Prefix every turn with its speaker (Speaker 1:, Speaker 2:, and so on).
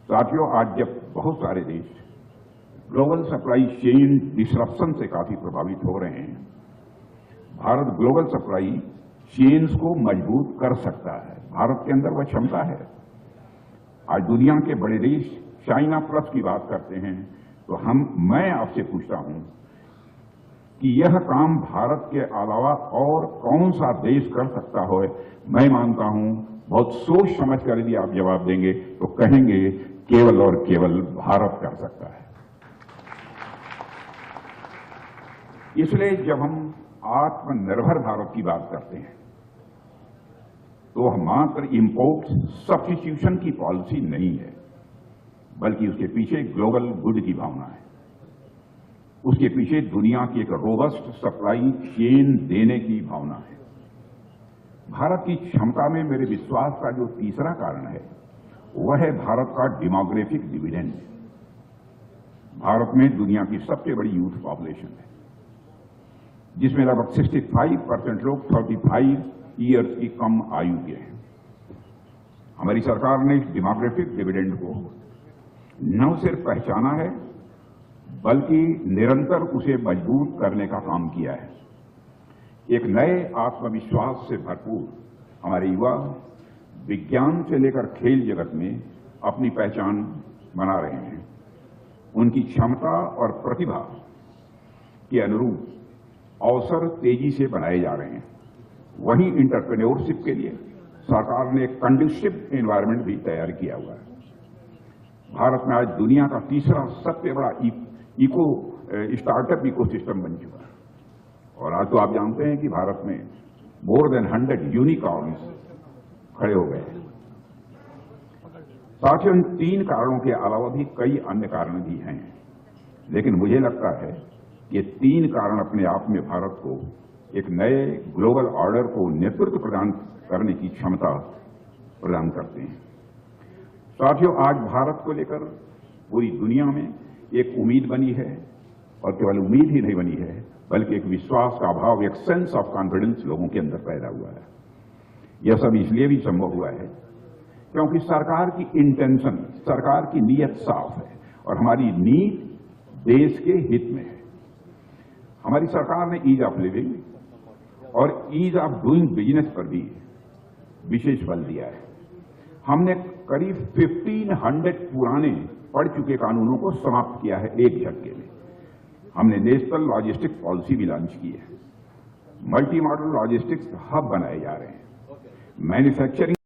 Speaker 1: साथियों, आज जब बहुत सारे देश ग्लोबल सप्लाई चेन डिसरप्शन से काफी प्रभावित हो रहे हैं, भारत ग्लोबल सप्लाई चेन्स को मजबूत कर सकता है। भारत के अंदर वह क्षमता है। आज दुनिया के बड़े देश चाइना प्लस की बात करते हैं, तो मैं आपसे पूछता हूं कि यह काम भारत के अलावा और कौन सा देश कर सकता हो? मैं मानता हूं बहुत सोच समझ कर यदि आप जवाब देंगे तो कहेंगे केवल और केवल भारत कर सकता है। इसलिए जब हम आत्मनिर्भर भारत की बात करते हैं तो मात्र इंपोर्ट सब्स्टिट्यूशन की पॉलिसी नहीं है, बल्कि उसके पीछे ग्लोबल गुड की भावना है। उसके पीछे दुनिया की एक रोबस्ट सप्लाई चेन देने की भावना है। भारत की क्षमता में मेरे विश्वास का जो तीसरा कारण है वह है भारत का डेमोग्राफिक डिविडेंड। भारत में दुनिया की सबसे बड़ी यूथ पॉपुलेशन है, जिसमें लगभग 65% लोग 35 ईयर्स की कम आयु के हैं। हमारी सरकार ने इस डेमोग्राफिक डिविडेंड को न सिर्फ पहचाना है, बल्कि निरंतर उसे मजबूत करने का काम किया है। एक नए आत्मविश्वास से भरपूर हमारे युवा विज्ञान से लेकर खेल जगत में अपनी पहचान बना रहे हैं। उनकी क्षमता और प्रतिभा के अनुरूप अवसर तेजी से बनाए जा रहे हैं। वहीं एंटरप्रेन्योरशिप के लिए सरकार ने एक कंडीसिव एनवायरनमेंट भी तैयार किया हुआ है। भारत में आज दुनिया का तीसरा सबसे बड़ा स्टार्टअप इकोसिस्टम बन चुका है, और आज तो आप जानते हैं कि भारत में मोर देन 100 यूनिकॉर्न्स खड़े हो गए हैं। साथियों, इन 3 कारणों के अलावा भी कई अन्य कारण भी हैं, लेकिन मुझे लगता है ये 3 कारण अपने आप में भारत को एक नए ग्लोबल ऑर्डर को नेतृत्व प्रदान करने की क्षमता प्रदान करते हैं। साथियों, आज भारत को लेकर पूरी दुनिया में एक उम्मीद बनी है, और केवल उम्मीद ही नहीं बनी है, बल्कि एक विश्वास का भाव, एक सेंस ऑफ कॉन्फिडेंस लोगों के अंदर पैदा हुआ है। यह सब इसलिए भी संभव हुआ है क्योंकि सरकार की इंटेंशन, सरकार की नीयत साफ है, और हमारी नीयत देश के हित में है। हमारी सरकार ने ईज ऑफ लिविंग और ईज ऑफ डूइंग बिजनेस पर भी विशेष बल दिया है। हमने करीब 1500 पुराने पड़ चुके कानूनों को समाप्त किया है एक झटके में। हमने नेशनल लॉजिस्टिक पॉलिसी भी लॉन्च की है। मल्टी मॉडल लॉजिस्टिक्स हब बनाए जा रहे हैं। मैन्युफैक्चरिंग